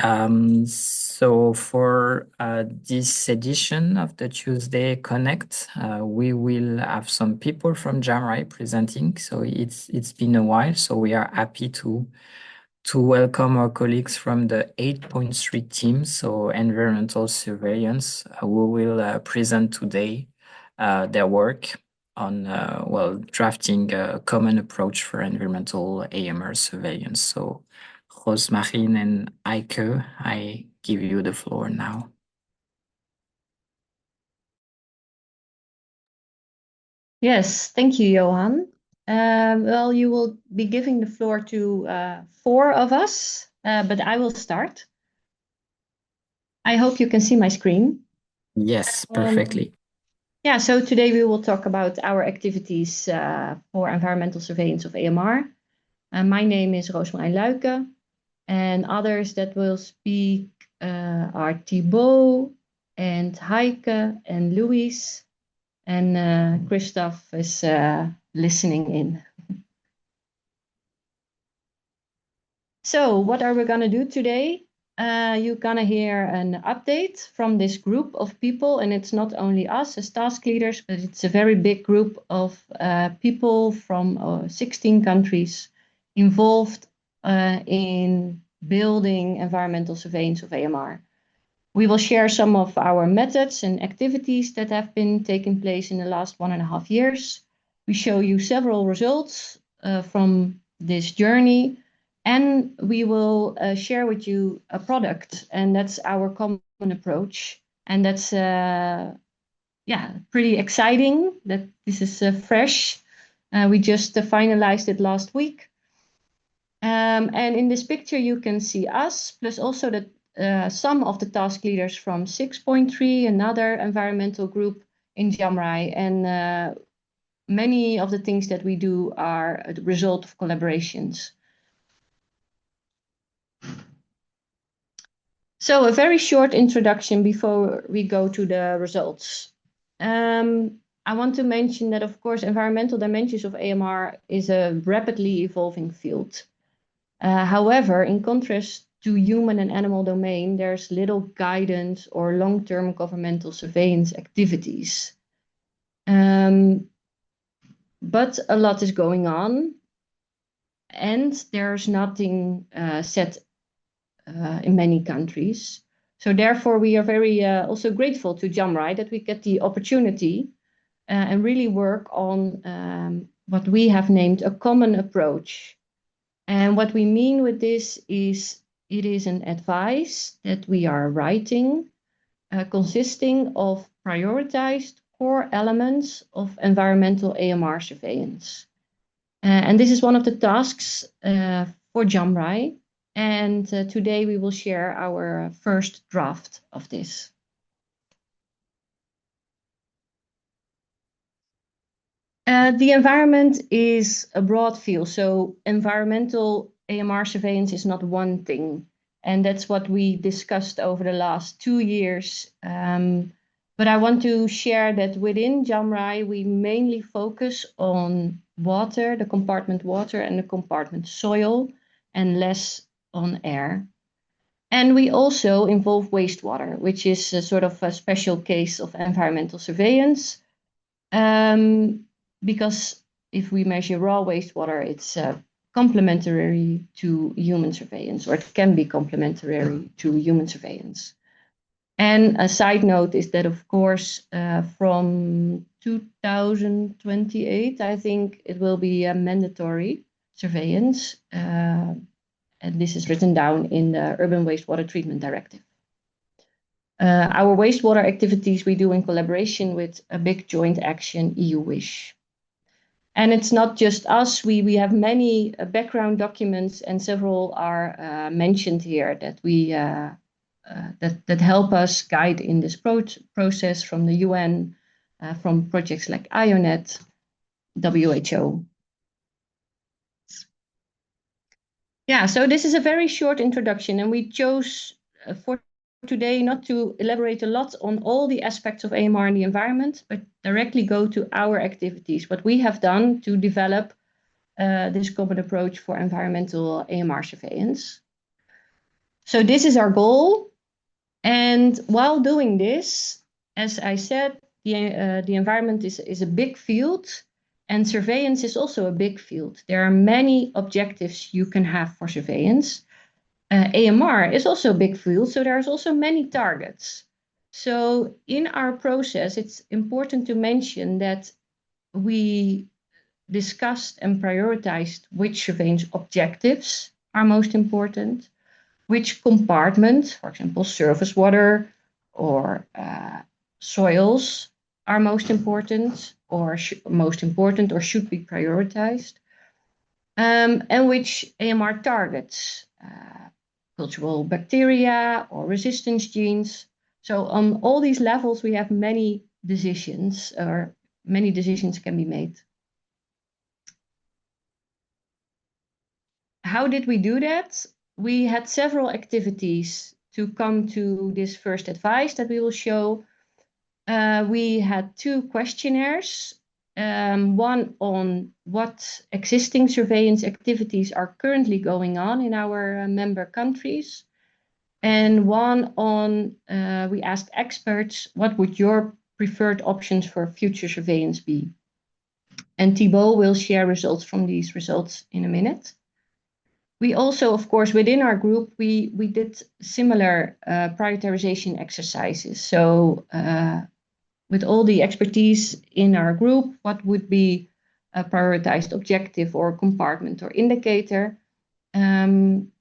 So for this edition of the Tuesday Connect, we will have some people from JAMRAI presenting. So it's been a while, so we are happy to welcome our colleagues from the 8.3 team, so environmental surveillance, who will present today their work on drafting a common approach for environmental AMR surveillance. So Roosmarijn and Heike, I give you the floor now. Yes, thank you, Johan. Well, you will be giving the floor to 4 of us, but I will start. I hope you can see my screen. Yes, perfectly. Yeah, so today we will talk about our activities for environmental surveillance of AMR. My name is Roosmarijn Luiken, and others that will speak are Thibault and Heike and Louise, and Christoph is listening in. So what are we going to do today? You're going to hear an update from this group of people, and it's not only us as task leaders, but it's a very big group of people from 16 countries involved in building environmental surveillance of AMR. We will share some of our methods and activities that have been taking place in the last 1.5 years. We show you several results from this journey, and we will share with you a product, and that's our common approach. And that's pretty exciting that this is fresh. We just finalized it last week. And in this picture, you can see us, plus also some of the task leaders from 6.3, another environmental group in JAMRAI, and many of the things that we do are the result of collaborations. So a very short introduction before we go to the results. I want to mention that, of course, environmental dimensions of AMR is a rapidly evolving field. However, in contrast to human and animal domain, there's little guidance or long-term governmental surveillance activities. But a lot is going on, and there's nothing set in many countries. So therefore, we are very also grateful to JAMRAI that we get the opportunity and really work on what we have named a common approach. And what we mean with this is it is an advice that we are writing consisting of prioritized core elements of environmental AMR surveillance. And this is one of the tasks for JAMRAI. And today we will share our first draft of this. The environment is a broad field, so environmental AMR surveillance is not one thing. And that's what we discussed over the last 2 years. But I want to share that within JAMRAI, we mainly focus on water, the compartment water and the compartment soil, and less on air. And we also involve wastewater, which is a sort of a special case of environmental surveillance. Because if we measure raw wastewater, it's complementary to human surveillance, or it can be complementary to human surveillance. And a side note is that, of course, from 2028, I think it will be a mandatory surveillance. And this is written down in the Urban Wastewater Treatment Directive. Our wastewater activities we do in collaboration with a big joint action, EU-WISH. And it's not just us, we have many background documents, and several are mentioned here that we that help us guide in this process from the UN, from projects like IONET, WHO. Yeah, so this is a very short introduction, and we chose for today not to elaborate a lot on all the aspects of AMR in the environment, but directly go to our activities, what we have done to develop this common approach for environmental AMR surveillance. So this is our goal. And while doing this, as I said, the environment is a big field, and surveillance is also a big field. There are many objectives you can have for surveillance. AMR is also a big field, so there's also many targets. So in our process, it's important to mention that we discussed and prioritized which surveillance objectives are most important, which compartment, for example, surface water or soils are most important or should be prioritized, and which AMR targets, cultural bacteria or resistance genes. So on all these levels, we have many decisions, or many decisions can be made. How did we do that? We had several activities to come to this first advice that we will show. We had 2 questionnaires, one on what existing surveillance activities are currently going on in our member countries, and one on, we asked experts, what would your preferred options for future surveillance be? And Thibault will share results from these results in a minute. We also, of course, within our group, we did similar prioritization exercises. So with all the expertise in our group, what would be a prioritized objective or compartment or indicator? And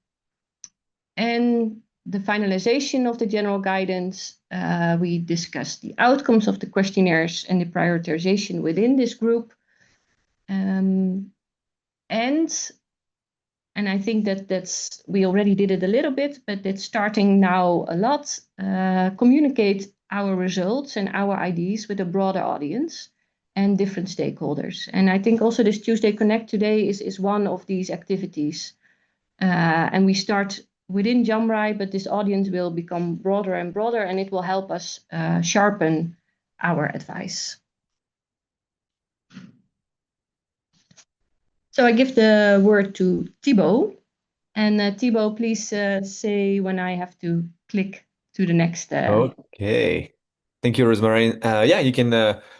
the finalization of the general guidance, we discussed the outcomes of the questionnaires and the prioritization within this group. And I think that's, we already did it a little bit, but it's starting now a lot, communicate our results and our ideas with a broader audience and different stakeholders. And I think also this Tuesday Connect today is one of these activities. And we start within JAMRAI, but this audience will become broader and broader, and it will help us sharpen our advice. So I give the word to Thibault. And Thibault, please say when I have to click to the next. Okay. Thank you, Roosmarijn. Yeah, you can.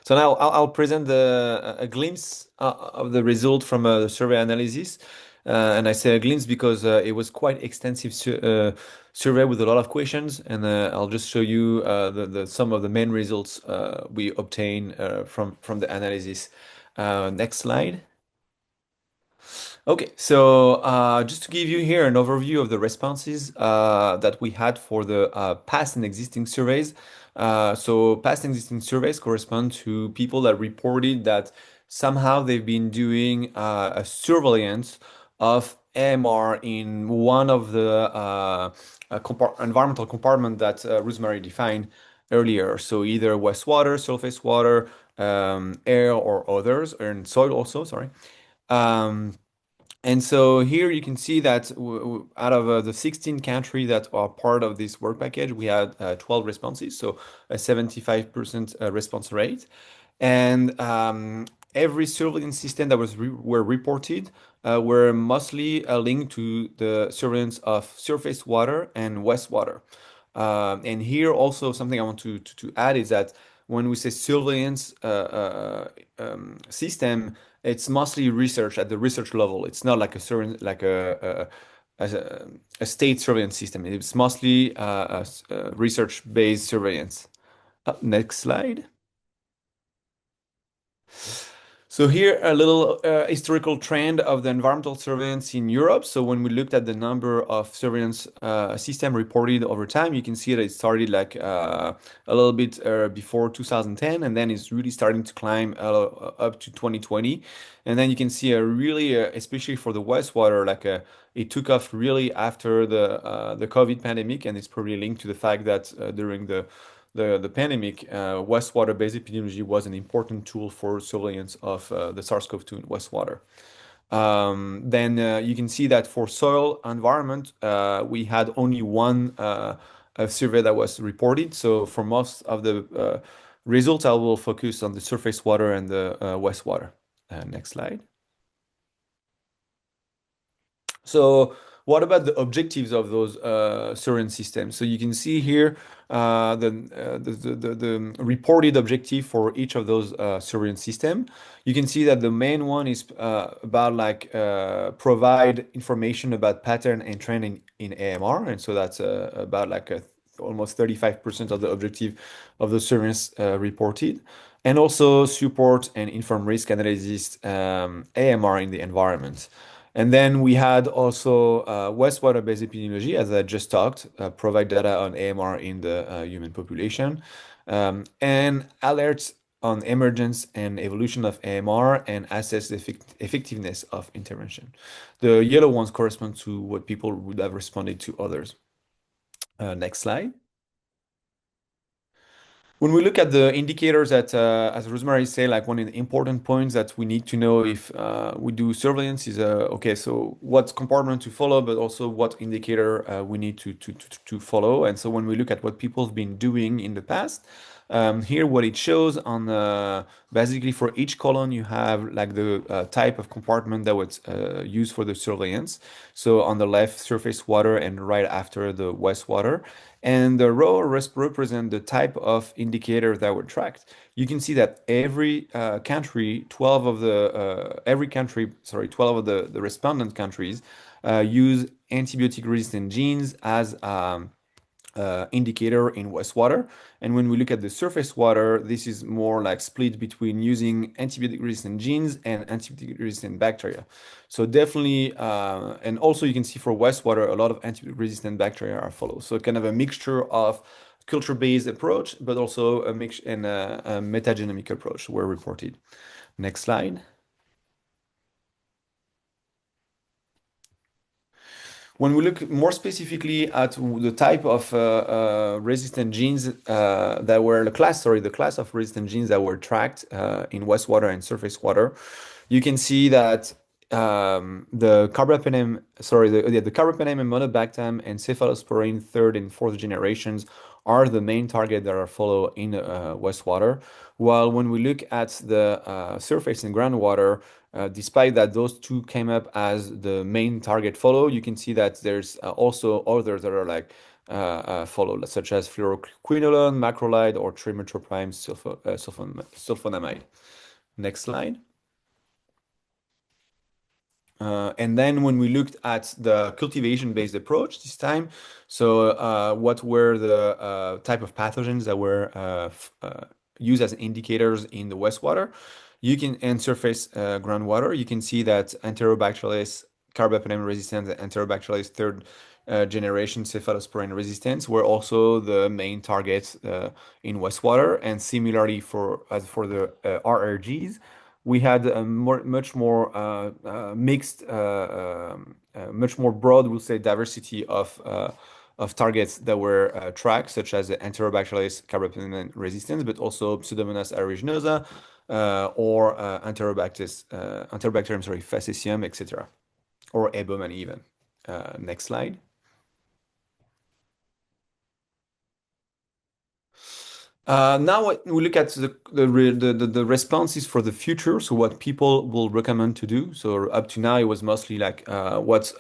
So now I'll present a glimpse of the result from the survey analysis. And I say a glimpse because it was quite extensive survey with a lot of questions. And I'll just show you some of the main results we obtained from the analysis. Next slide. Okay, so just to give you here an overview of the responses that we had for the past and existing surveys. So past and existing surveys correspond to people that reported that somehow they've been doing a surveillance of AMR in one of the environmental compartment that Roosmarijn defined earlier. So either wastewater, surface water, air, or others, and soil also, sorry. And so here you can see that out of the 16 countries that are part of this work package, we had 12 responses, so a 75% response rate. And every surveillance system that were reported were mostly linked to the surveillance of surface water and wastewater. And here also something I want to add is that when we say surveillance system, it's mostly research at the research level. It's not like a state surveillance system. It's mostly research-based surveillance. Next slide. So here a little historical trend of the environmental surveillance in Europe. So when we looked at the number of surveillance system reported over time, you can see that it started like a little bit before 2010, and then it's really starting to climb up to 2020. And then you can see a really, especially for the wastewater, like it took off really after the COVID pandemic, and it's probably linked to the fact that during the pandemic, wastewater-based epidemiology was an important tool for surveillance of the SARS-CoV-2 in wastewater. Then you can see that for soil environment, we had only one survey that was reported. So for most of the results, I will focus on the surface water and the wastewater. Next slide. So what about the objectives of those surveillance systems? So you can see here the reported objective for each of those surveillance system. You can see that the main one is about like provide information about pattern and trend in AMR, and so that's about like almost 35% of the objective of the surveillance reported, and also support and inform risk analysis AMR in the environment. And then we had also wastewater-based epidemiology, as I just talked, provide data on AMR in the human population, and alerts on emergence and evolution of AMR and assess the effectiveness of intervention. The yellow ones correspond to what people would have responded to others. Next slide. When we look at the indicators that, as Roosmarijn say, like one of the important points that we need to know if we do surveillance is, okay, so what compartment to follow, but also what indicator we need to follow. And so when we look at what people have been doing in the past, here what it shows on basically for each column you have like the type of compartment that was used for the surveillance. So on the left, surface water, and right after the wastewater. And the row represent the type of indicator that were tracked. You can see that every country, 12 of the every country, sorry, 12 of the respondent countries use antibiotic resistant genes as indicator in wastewater. And when we look at the surface water, this is more like split between using antibiotic resistant genes and antibiotic resistant bacteria. So definitely, and also you can see for wastewater, a lot of antibiotic resistant bacteria are followed. So kind of a mixture of culture-based approach, but also a mix and a metagenomic approach were reported. Next slide. When we look more specifically at the type of resistant genes that were the class of resistant genes that were tracked in wastewater and surface water, you can see that the carbapenem, the carbapenem and monobactam and cephalosporin third and fourth generations are the main target that are followed in wastewater. While when we look at the surface and groundwater, despite that those two came up as the main target follow, you can see that there's also others that are like followed, such as fluoroquinolone, macrolide, or trimethoprim sulfonamide. Next slide. And then when we looked at the cultivation-based approach this time, so what were the type of pathogens that were used as indicators in the wastewater? And surface groundwater, you can see that Enterobacterales carbapenem resistant and Enterobacterales third generation cephalosporin resistance were also the main targets in wastewater. And similarly as for the RRGs, we had a much more mixed, much more broad, we'll say, diversity of targets that were tracked, such as the Enterobacterales carbapenem resistance, but also Pseudomonas aeruginosa, or Enterobacterium, sorry, facetium, etc., or Eboman even. Next slide. Now we look at the responses for the future. So what people will recommend to do. So up to now, it was mostly like what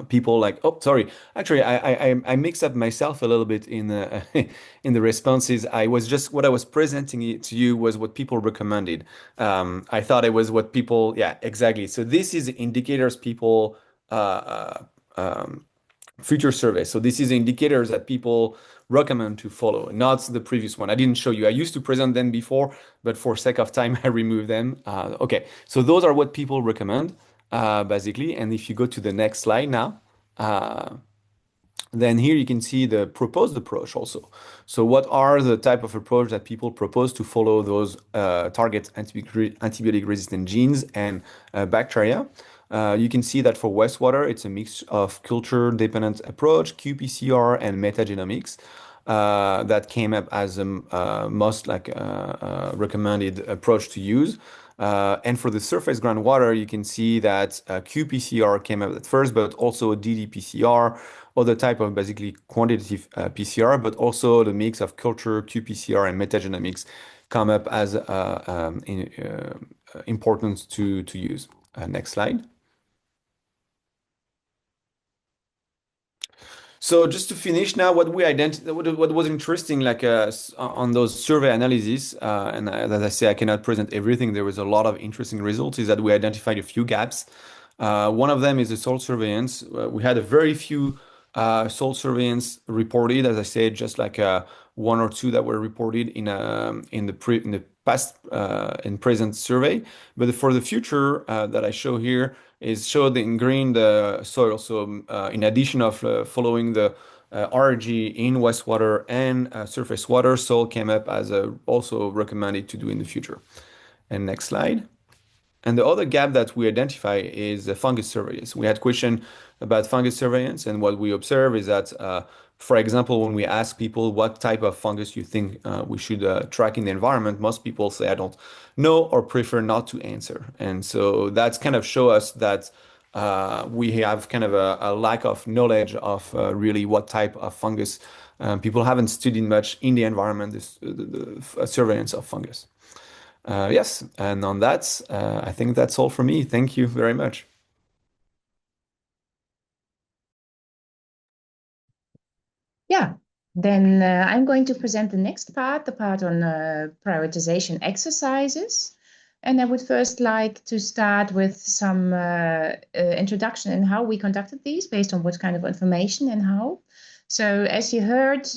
people like. Oh, sorry. Actually, I mixed up myself a little bit in in the responses. I was just what I was presenting it to you was what people recommended. I thought it was what people. Yeah, exactly. So this is indicators people. Future survey. So this is indicators that people recommend to follow, not the previous one. I didn't show you. I used to present them before, but for sake of time, I removed them. Okay, so those are what people recommend, basically. And if you go to the next slide now, then here you can see the proposed approach also. So what are the type of approach that people propose to follow those target antibiotic resistant genes and bacteria? You can see that for wastewater, it's a mix of culture-dependent approach, qPCR, and metagenomics that came up as a most like recommended approach to use. And for the surface groundwater, you can see that qPCR came up at first, but also ddPCR, other type of basically quantitative PCR, but also the mix of culture, qPCR, and metagenomics come up as important to use. Next slide. So just to finish now, what was interesting, like on those survey analyses, and as I say, I cannot present everything. There was a lot of interesting results. Is that we identified a few gaps. One of them is the soil surveillance. We had a very few soil surveillance reported, as I said, just like one or two that were reported in the past and present survey. But for the future that I show here is showed in green the soil. So in addition of following the RG in wastewater and surface water, soil came up as also recommended to do in the future. And next slide. And the other gap that we identify is the fungus surveillance. We had question about fungus surveillance, and what we observe is that, for example, when we ask people what type of fungus you think we should track in the environment, most people say, I don't know or prefer not to answer. And so that's kind of show us that we have kind of a lack of knowledge of really what type of fungus. People haven't studied much in the environment, the surveillance of fungus. Yes, and on that, I think that's all for me. Thank you very much. Yeah, then I'm going to present the next part, the part on prioritization exercises. And I would first like to start with some introduction in how we conducted these based on what kind of information and how. So as you heard,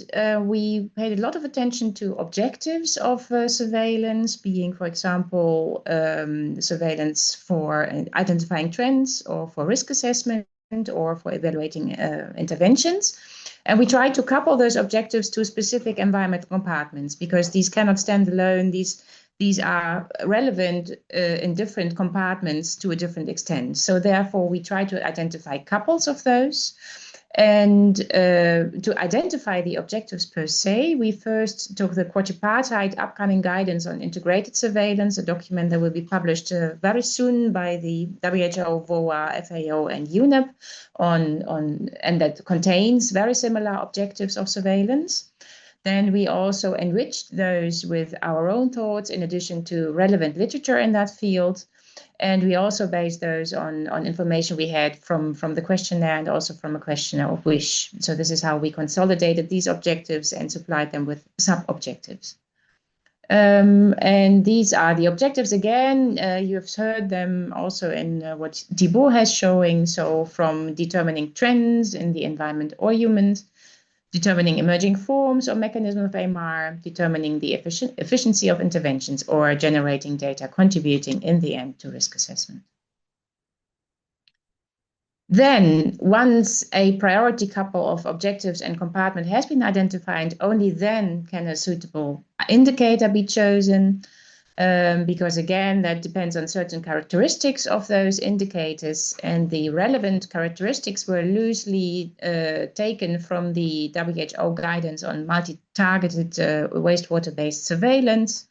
we paid a lot of attention to objectives of surveillance, being, for example, surveillance for identifying trends or for risk assessment or for evaluating interventions. And we try to couple those objectives to specific environmental compartments because these cannot stand alone. These are relevant in different compartments to a different extent. So therefore, we try to identify couples of those. And to identify the objectives per se, we first took the quadripartite upcoming guidance on integrated surveillance, a document that will be published very soon by the WHO, VOA, FAO, and UNEP, and that contains very similar objectives of surveillance. Then we also enriched those with our own thoughts in addition to relevant literature in that field. And we also based those on information we had from the questionnaire and also from a questionnaire of wish. So this is how we consolidated these objectives and supplied them with sub-objectives. And these are the objectives again. You've heard them also in what Thibault has showing. So from determining trends in the environment or humans, determining emerging forms or mechanisms of AMR, determining the efficiency of interventions, or generating data contributing in the end to risk assessment. Then, once a priority couple of objectives and compartment has been identified, only then can a suitable indicator be chosen. Because again, that depends on certain characteristics of those indicators, and the relevant characteristics were loosely taken from the WHO guidance on multi-targeted wastewater-based surveillance.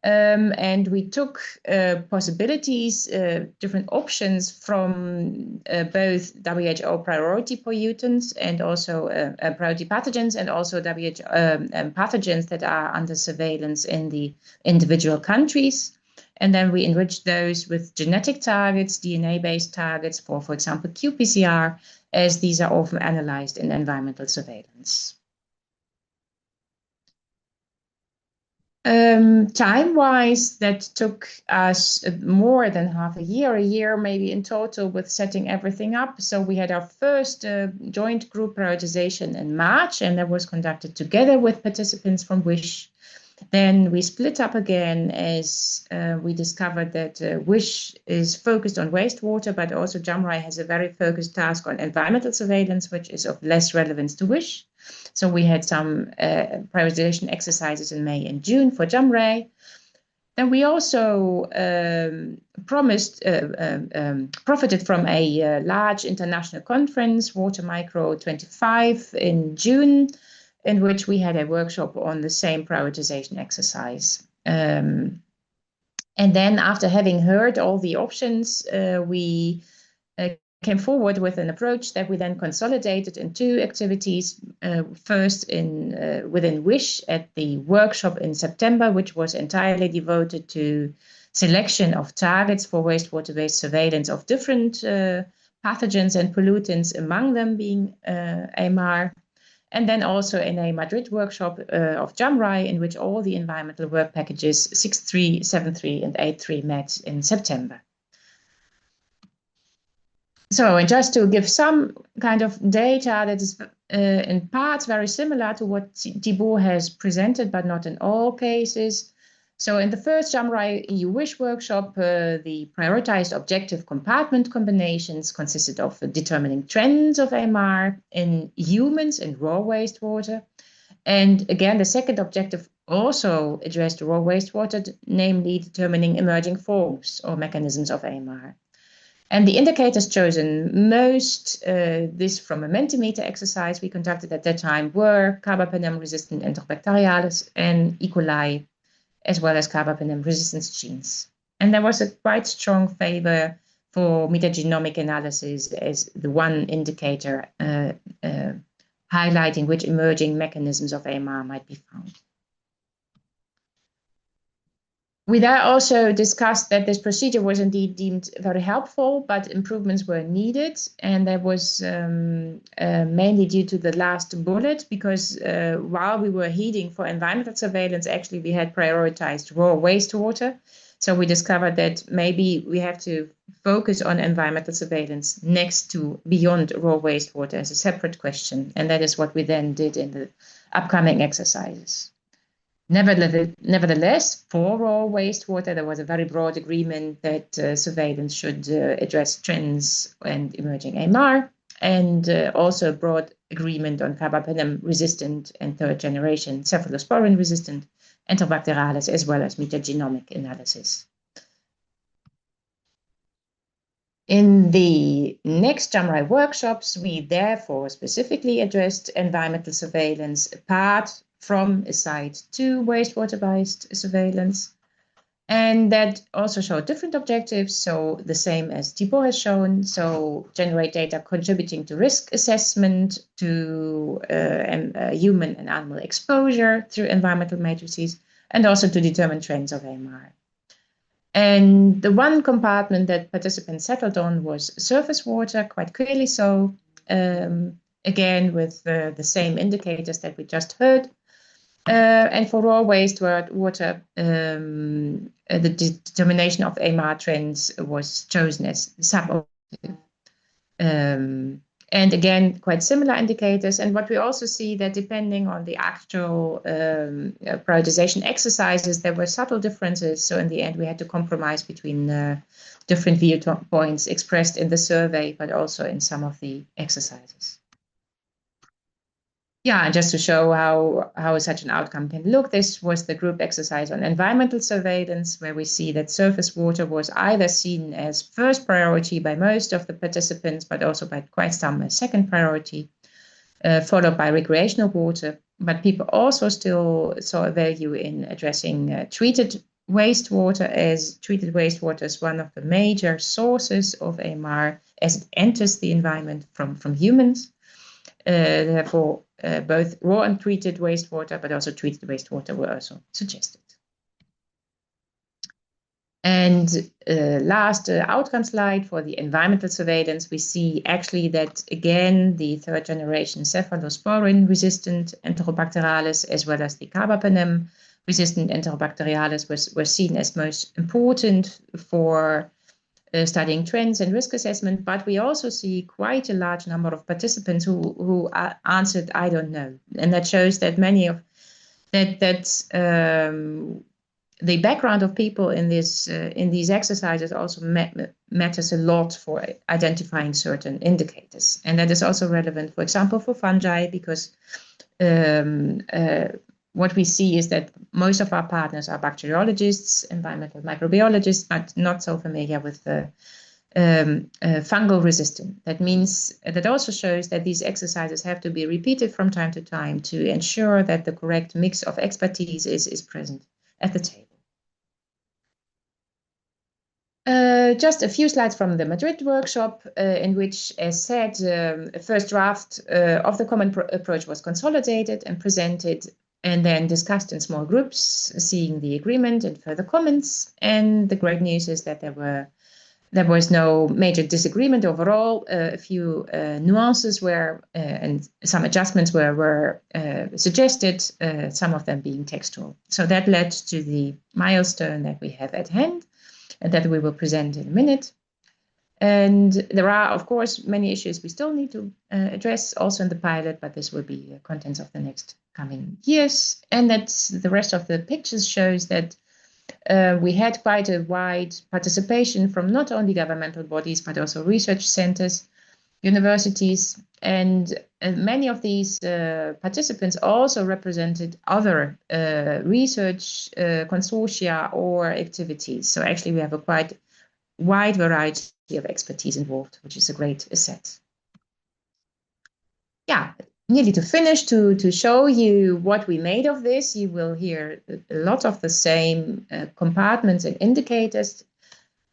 And we took possibilities, different options from both WHO priority pollutants and also priority pathogens, and also WHO pathogens that are under surveillance in the individual countries. And then we enriched those with genetic targets, DNA-based targets for example, qPCR, as these are often analyzed in environmental surveillance. Time-wise, that took us more than half a year maybe in total with setting everything up. So we had our first joint group prioritization in March, and that was conducted together with participants from WISH. Then we split up again as we discovered that WISH is focused on wastewater, but also JAMRAI has a very focused task on environmental surveillance, which is of less relevance to WISH. So we had some prioritization exercises in May and June for JAMRAI. Then we also profited from a large international conference, Water Micro 25 in June, in which we had a workshop on the same prioritization exercise. And then after having heard all the options, we came forward with an approach that we then consolidated in two activities. First within WISH at the workshop in September, which was entirely devoted to selection of targets for wastewater-based surveillance of different pathogens and pollutants, among them being AMR. And then also in a Madrid workshop of JAMRAI, in which all the environmental work packages 6.3, 7.3, and 8.3 met in September. So, and just to give some kind of data that is in parts very similar to what Thibault has presented, but not in all cases. So in the first JAMRAI EU WISH workshop, the prioritized objective compartment combinations consisted of determining trends of AMR in humans and raw wastewater. And again, the second objective also addressed raw wastewater, namely determining emerging forms or mechanisms of AMR. And the indicators chosen most, this from a Mentimeter exercise we conducted at that time, were carbapenem-resistant Enterobacteriales and E. coli, as well as carbapenem resistance genes. And there was a quite strong favor for metagenomic analysis as the one indicator highlighting which emerging mechanisms of AMR might be found. We there also discussed that this procedure was indeed deemed very helpful, but improvements were needed. And that was mainly due to the last bullet, because while we were heeding for environmental surveillance, actually we had prioritized raw wastewater. So we discovered that maybe we have to focus on environmental surveillance next to beyond raw wastewater as a separate question. And that is what we then did in the upcoming exercises. Nevertheless, for raw wastewater, there was a very broad agreement that surveillance should address trends and emerging AMR, and also a broad agreement on carbapenem-resistant and third-generation cephalosporin-resistant Enterobacteriales, as well as metagenomic analysis. In the next JAMRAI workshops, we therefore specifically addressed environmental surveillance apart from a site to wastewater-based surveillance. And that also showed different objectives, so the same as Thibault has shown, so generate data contributing to risk assessment, to human and animal exposure through environmental matrices, and also to determine trends of AMR. And the one compartment that participants settled on was surface water, quite clearly so, again with the same indicators that we just heard. And for raw wastewater, the determination of AMR trends was chosen as suboptimal. And again, quite similar indicators. And what we also see that depending on the actual prioritization exercises, there were subtle differences. So in the end, we had to compromise between different viewpoints expressed in the survey, but also in some of the exercises. Yeah, and just to show how such an outcome can look, this was the group exercise on environmental surveillance, where we see that surface water was either seen as first priority by most of the participants, but also by quite some as second priority, followed by recreational water. But people also still saw a value in addressing treated wastewater, as treated wastewater is one of the major sources of AMR as it enters the environment from humans. Therefore, both raw and treated wastewater, but also treated wastewater were also suggested. And last outcome slide for the environmental surveillance, we see actually that, again, the third generation cephalosporin-resistant Enterobacteriales, as well as the carbapenem-resistant Enterobacteriales were seen as most important for studying trends and risk assessment, but we also see quite a large number of participants who answered, I don't know. And that shows that many of the background of people in these exercises also matters a lot for identifying certain indicators. And that is also relevant, for example, for fungi, because what we see is that most of our partners are bacteriologists, environmental microbiologists, but not so familiar with the fungal resistant. That means that also shows that these exercises have to be repeated from time to time to ensure that the correct mix of expertise is present at the table. Just a few slides from the Madrid workshop, in which, as said, a first draft of the common approach was consolidated and presented, and then discussed in small groups, seeing the agreement and further comments. And the great news is that there were There was no major disagreement overall. A few nuances were and some adjustments were suggested, some of them being textual. So that led to the milestone that we have at hand and that we will present in a minute. And there are, of course, many issues we still need to address also in the pilot, but this will be the contents of the next coming years. And that's the rest of the pictures shows that we had quite a wide participation from not only governmental bodies, but also research centers, universities, and many of these participants also represented other research consortia or activities. So actually we have a quite wide variety of expertise involved, which is a great asset. Yeah, nearly to finish, to show you what we made of this. You will hear a lot of the same compartments and indicators.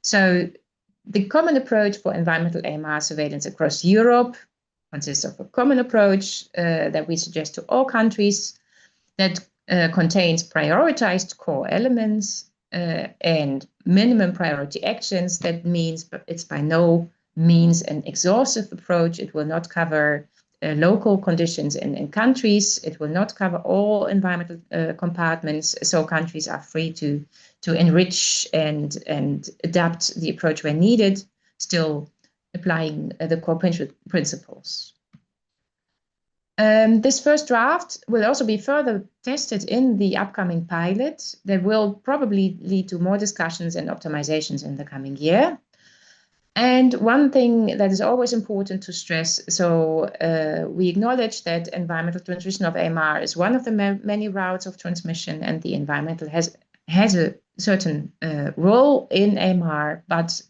So the common approach for environmental AMR surveillance across Europe consists of a common approach that we suggest to all countries that contains prioritized core elements and minimum priority actions. That means it's by no means an exhaustive approach. It will not cover local conditions in countries. It will not cover all environmental compartments. So countries are free to enrich and adapt the approach where needed, still applying the core principles. This first draft will also be further tested in the upcoming pilot. That will probably lead to more discussions and optimizations in the coming year. And one thing that is always important to stress, so we acknowledge that environmental transmission of AMR is one of the many routes of transmission, and the environmental has a certain role in AMR, but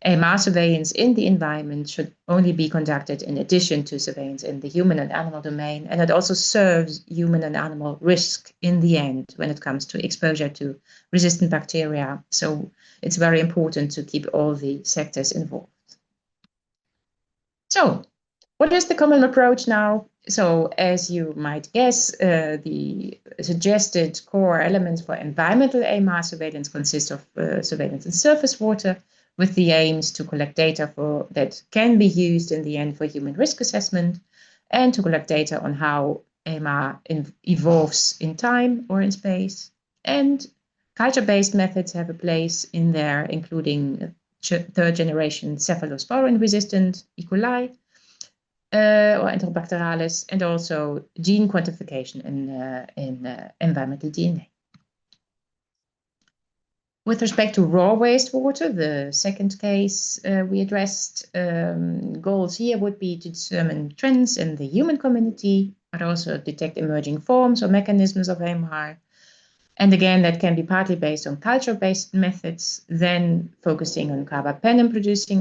AMR surveillance in the environment should only be conducted in addition to surveillance in the human and animal domain, and it also serves human and animal risk in the end when it comes to exposure to resistant bacteria. So it's very important to keep all the sectors involved. So what is the common approach now? So as you might guess, the suggested core elements for environmental AMR surveillance consist of surveillance in surface water, with the aims to collect data that can be used in the end for human risk assessment, and to collect data on how AMR evolves in time or in space. And culture-based methods have a place in there, including third-generation cephalosporin-resistant E. coli or Enterobacterales, and also gene quantification in environmental DNA. With respect to raw wastewater, the second case we addressed, goals here would be to determine trends in the human community, but also detect emerging forms or mechanisms of AMR. And again, that can be partly based on culture-based methods, then focusing on carbapenem producing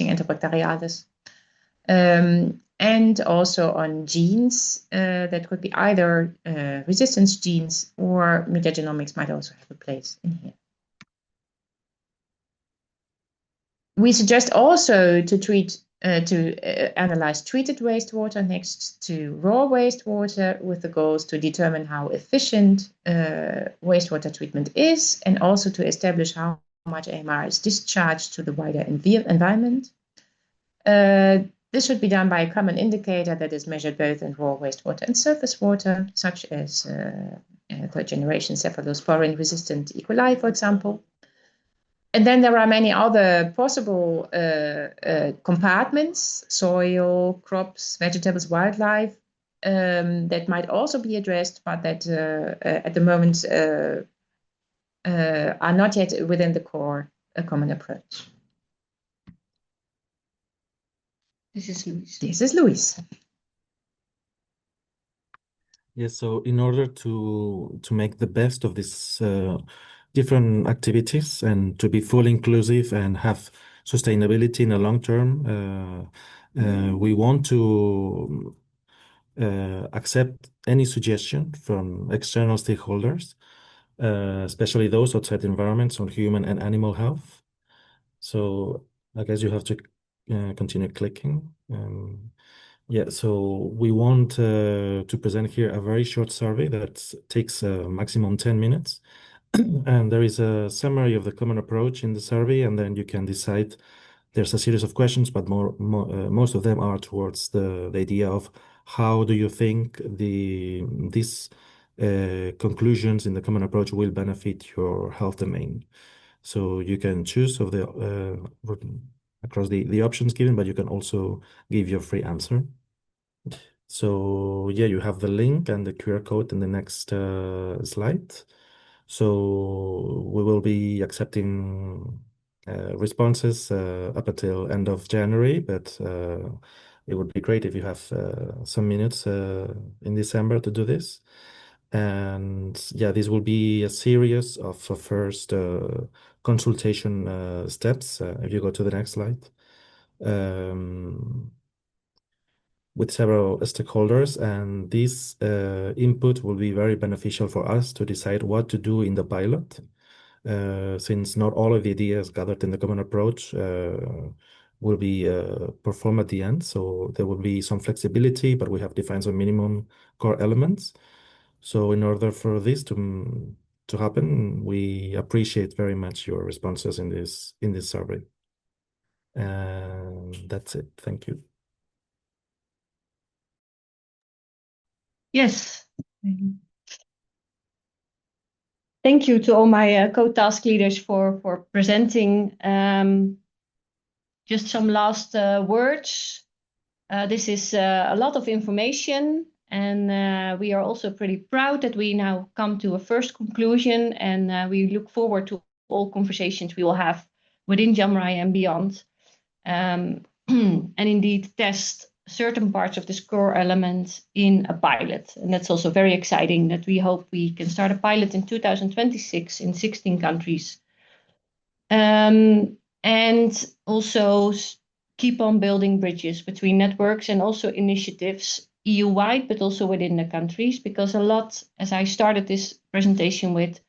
Enterobacteriales, and also on genes that could be either resistance genes, or metagenomics might also have a place in here. We suggest also to analyze treated wastewater next to raw wastewater, with the goals to determine how efficient wastewater treatment is, and also to establish how much AMR is discharged to the wider environment. This should be done by a common indicator that is measured both in raw wastewater and surface water, such as third-generation cephalosporin-resistant E. coli, for example. And then there are many other possible compartments: soil, crops, vegetables, wildlife, that might also be addressed, but that at the moment are not yet within the core common approach. This is Luis. Yes, so in order to make the best of these different activities and to be fully inclusive and have sustainability in the long term, we want to accept any suggestion from external stakeholders, especially those outside the environments on human and animal health. So I guess you have to continue clicking. Yeah, so we want to present here a very short survey that takes maximum 10 minutes. And there is a summary of the common approach in the survey, and then you can decide. There's a series of questions, but most of them are towards the idea of how do you think these conclusions in the common approach will benefit your health domain. So you can choose of the across the options given, but you can also give your free answer. So yeah, you have the link and the QR code in the next slide. So we will be accepting responses up until end of January, but it would be great if you have some minutes in December to do this. And yeah, this will be a series of first consultation steps. If you go to the next slide. With several stakeholders, and this input will be very beneficial for us to decide what to do in the pilot, since not all of the ideas gathered in the common approach will be performed at the end. So there will be some flexibility, but we have defined some minimum core elements. So in order for this to happen, we appreciate very much your responses in this survey. And that's it. Thank you. Yes. Thank you to all my co-task leaders for presenting. Just some last words. This is a lot of information, and we are also pretty proud that we now come to a first conclusion, and we look forward to all conversations we will have within JAMRAI and beyond. And indeed test certain parts of this core element in a pilot. And that's also very exciting that we hope we can start a pilot in 2026 in 16 countries. And also keep on building bridges between networks and also initiatives EU-wide, but also within the countries, because a lot, as I started this presentation with,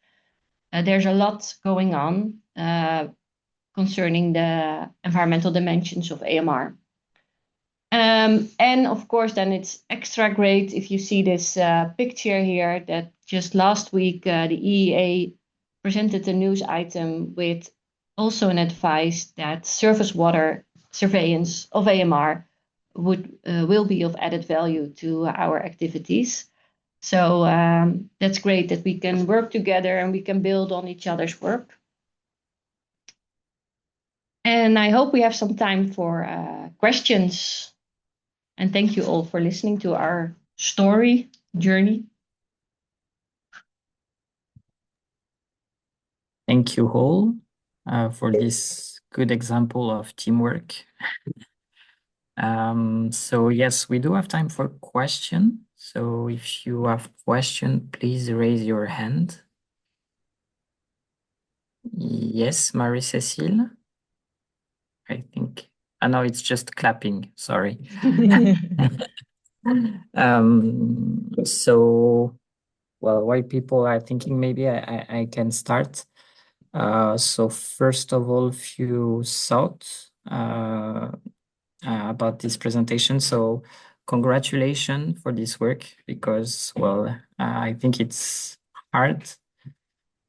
there's a lot going on concerning the environmental dimensions of AMR. And of course, then it's extra great if you see this picture here that just last week the EEA presented a news item with also an advice that surface water surveillance of AMR will be of added value to our activities. So that's great that we can work together and we can build on each other's work. And I hope we have some time for questions. And thank you all for listening to our story journey. Thank you all for this good example of teamwork. So yes, we do have time for question. So if you have question, please raise your hand. Yes, Marie-Cécile. I think. No, it's just clapping. Sorry. So, well, why people are thinking maybe I can start. So first of all, few thoughts about this presentation. So congratulations for this work because, well, I think it's hard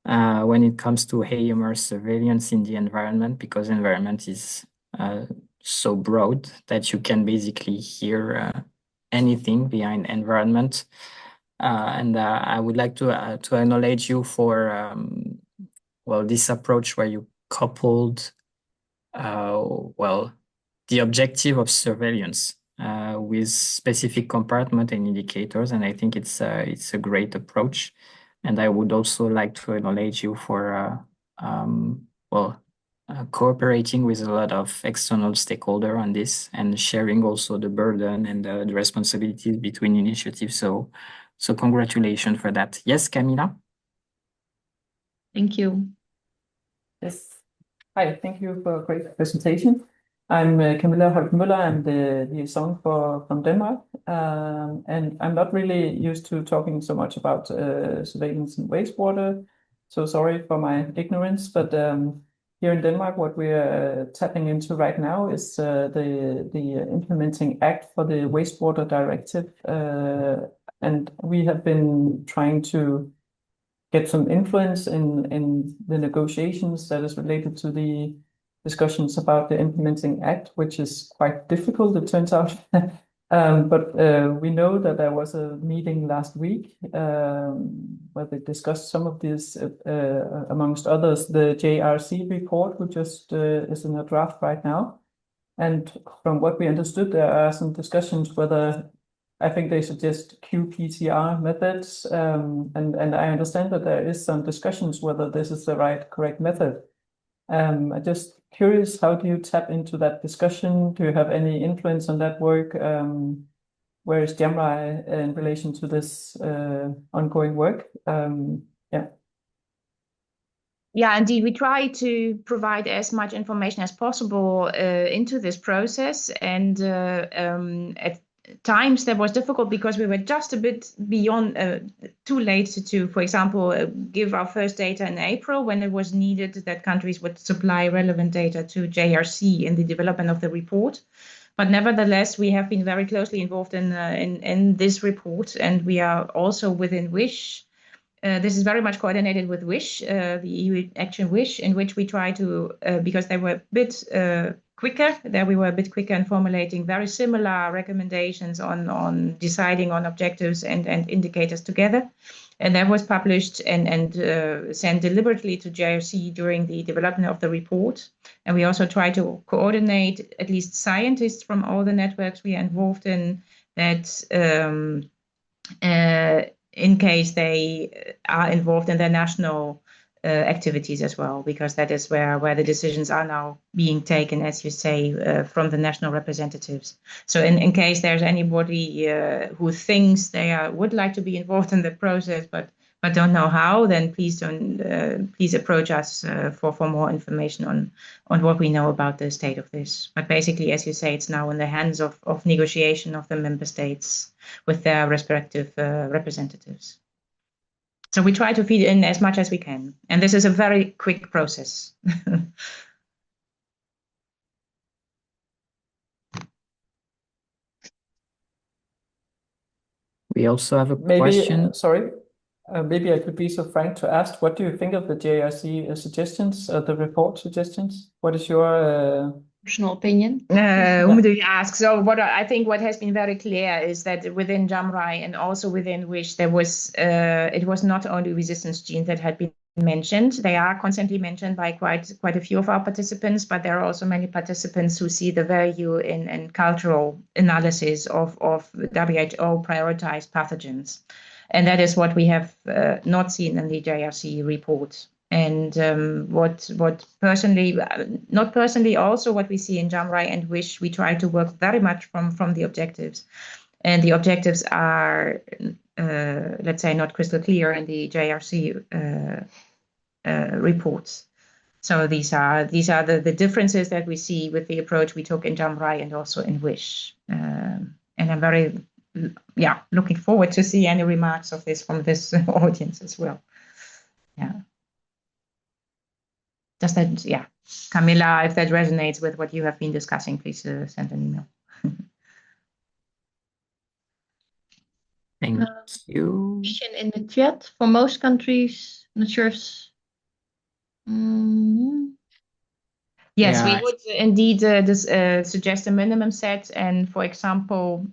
when it comes to AMR surveillance in the environment because environment is so broad that you can basically hear anything behind environment. And I would like to acknowledge you for well, this approach where you coupled well, the objective of surveillance with specific compartment and indicators, and I think it's a great approach. And I would also like to acknowledge you for well, cooperating with a lot of external stakeholders on this and sharing also the burden and the responsibilities between initiatives. So congratulations for that. Yes, Camila? Thank you. Yes. Hi, thank you for a great presentation. I'm Camilla Holtmøller. I'm the liaison from Denmark. And I'm not really used to talking so much about surveillance and wastewater. So sorry for my ignorance, but here in Denmark, what we're tapping into right now is the implementing act for the wastewater directive. And we have been trying to get some influence in the negotiations that is related to the discussions about the implementing act, which is quite difficult, it turns out. But we know that there was a meeting last week where they discussed some of this, amongst others, the JRC report, which just is in a draft right now. And from what we understood, there are some discussions whether I think they suggest qPCR methods, and I understand that there is some discussions whether this is the correct method. I'm just curious, how do you tap into that discussion? Do you have any influence on that work? Where is JAMRAI in relation to this ongoing work? Yeah. Yeah, indeed, we try to provide as much information as possible into this process, and at times that was difficult because we were just a bit beyond, too late to, for example, give our first data in April when it was needed that countries would supply relevant data to JRC in the development of the report. But nevertheless, we have been very closely involved in this report, and we are also within WISH. This is very much coordinated with WISH, the EU Action WISH, in which we try to, because they were a bit quicker, there we were a bit quicker in formulating very similar recommendations on deciding on objectives and indicators together. And that was published and sent deliberately to JRC during the development of the report. And we also try to coordinate at least scientists from all the networks we are involved in, that in case they are involved in their national activities as well, because that is where the decisions are now being taken, as you say, from the national representatives. So in case there's anybody who thinks they would like to be involved in the process but don't know how, then please approach us for more information on what we know about the state of this. But basically, as you say, it's now in the hands of negotiation of the member states with their respective representatives. So we try to feed in as much as we can. And this is a very quick process. We also have a question. Sorry, maybe I could be so frank to ask, what do you think of the JRC suggestions, the report suggestions? What is your Personal opinion? Whom do you ask? So I think what has been very clear is that within JAMRAI and also within WISH, there was it was not only resistance genes that had been mentioned. They are constantly mentioned by quite a few of our participants, but there are also many participants who see the value in cultural analysis of WHO prioritized pathogens. And that is what we have not seen in the JRC report. And what personally, not personally, also what we see in JAMRAI and WISH, we try to work very much from the objectives. And the objectives are, let's say, not crystal clear in the JRC reports. So these are the differences that we see with the approach we took in JAMRAI and also in WISH. And I'm very, looking forward to see any remarks of this from this audience as well. Yeah. Does that, Camilla, if that resonates with what you have been discussing, please send an email. Thank you. Question in the chat. For most countries, not sure if... Yes, we would indeed suggest a minimum set. And for example,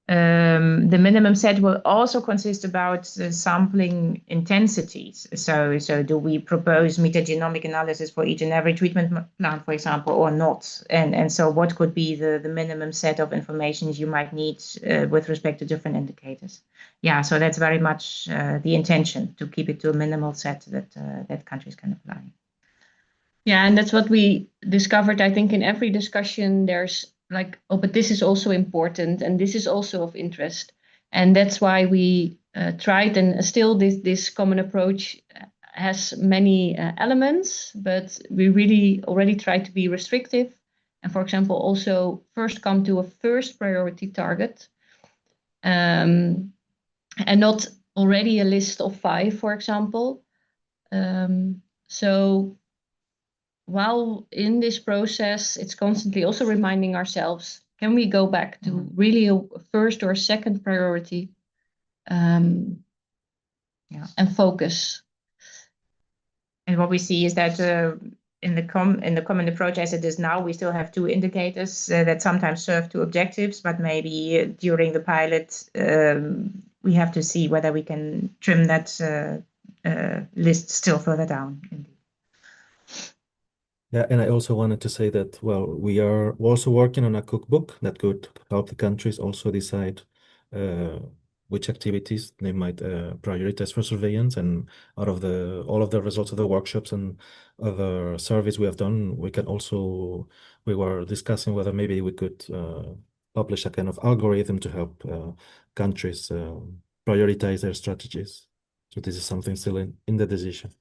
the minimum set will also consist about sampling intensities. So do we propose metagenomic analysis for each and every treatment plan, for example, or not? And so what could be the minimum set of information you might need with respect to different indicators? Yeah, so that's very much the intention, to keep it to a minimal set that countries can apply. Yeah, and that's what we discovered. I think in every discussion, there's like, oh, but this is also important, and this is also of interest. And that's why we tried, and still this common approach has many elements, but we really already try to be restrictive. And for example, also first come to a first priority target, and not already a list of 5, for example. So while in this process, it's constantly also reminding ourselves, can we go back to really a first or second priority? Yeah, and focus. And what we see is that in the common approach as it is now, we still have 2 indicators that sometimes serve 2 objectives, but maybe during the pilot, we have to see whether we can trim that list still further down. Yeah, and I also wanted to say that, well, we are also working on a cookbook that could help the countries also decide which activities they might prioritize for surveillance. And out of all of the results of the workshops and other surveys we have done, we were discussing whether maybe we could publish a kind of algorithm to help countries prioritize their strategies. So this is something still in the decision.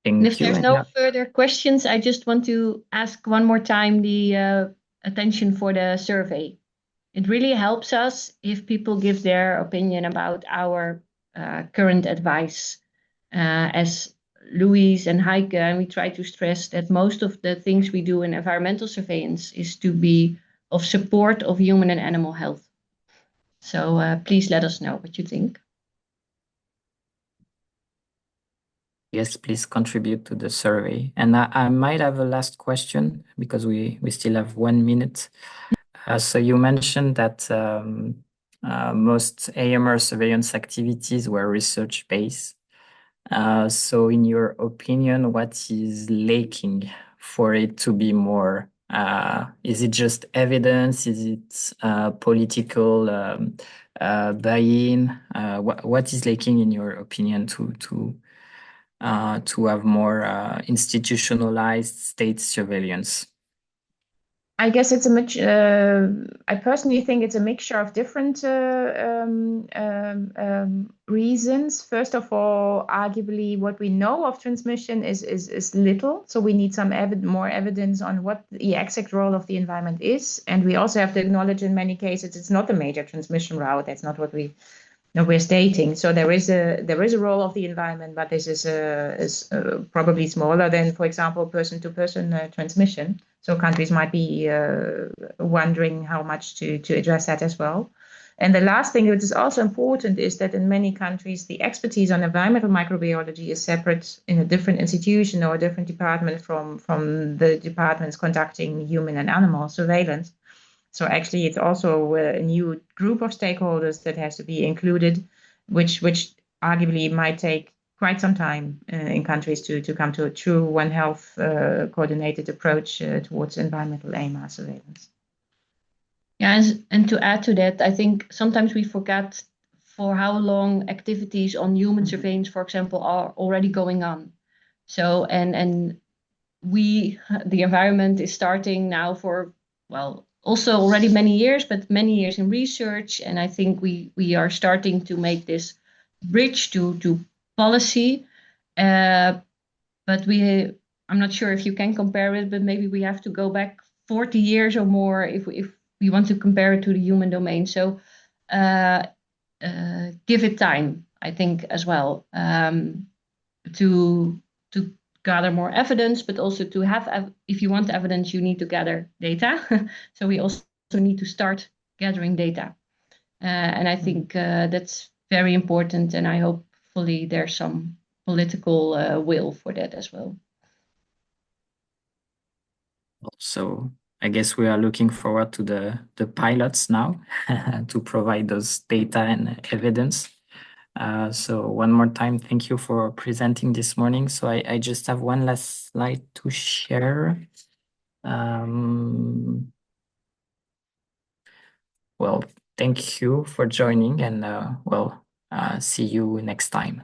And if Thank you. there's no further questions, I just want to ask one more time the attention for the survey. It really helps us if people give their opinion about our current advice. As Louise and Heike, and we try to stress that most of the things we do in environmental surveillance is to be of support of human and animal health. So please let us know what you think. Yes, please contribute to the survey. And I might have a last question because we still have 1 minute. So you mentioned that most AMR surveillance activities were research-based. So in your opinion, what is lacking for it to be more? Is it just evidence? Is it political buy-in? What is lacking in your opinion to have more institutionalized state surveillance? I guess it's I personally think it's a mixture of different reasons. First of all, arguably, what we know of transmission is little. So we need some more evidence on what the exact role of the environment is. And we also have to acknowledge in many cases it's not a major transmission route. That's not what we're stating. So there is a role of the environment, but this is probably smaller than, for example, person-to-person transmission. So countries might be wondering how much to address that as well. And the last thing which is also important is that in many countries, the expertise on environmental microbiology is separate in a different institution or a different department from the departments conducting human and animal surveillance. So actually, it's also a new group of stakeholders that has to be included, which arguably might take quite some time in countries to come to a true One Health coordinated approach towards environmental AMR surveillance. Yeah, and to add to that, I think sometimes we forget for how long activities on human surveillance, for example, are already going on. So, and the environment is starting now for, well, also already many years, but many years in research. And I think we are starting to make this bridge to policy. But I'm not sure if you can compare it, but maybe we have to go back 40 years or more if we want to compare it to the human domain. So give it time, I think, as well, to gather more evidence, but also to have, if you want evidence, you need to gather data. So we also need to start gathering data. And I think that's very important. And I hopefully there's some political will for that as well. So I guess we are looking forward to the pilots now to provide those data and evidence. So one more time, thank you for presenting this morning. So I just have one last slide to share. Well, thank you for joining and see you next time.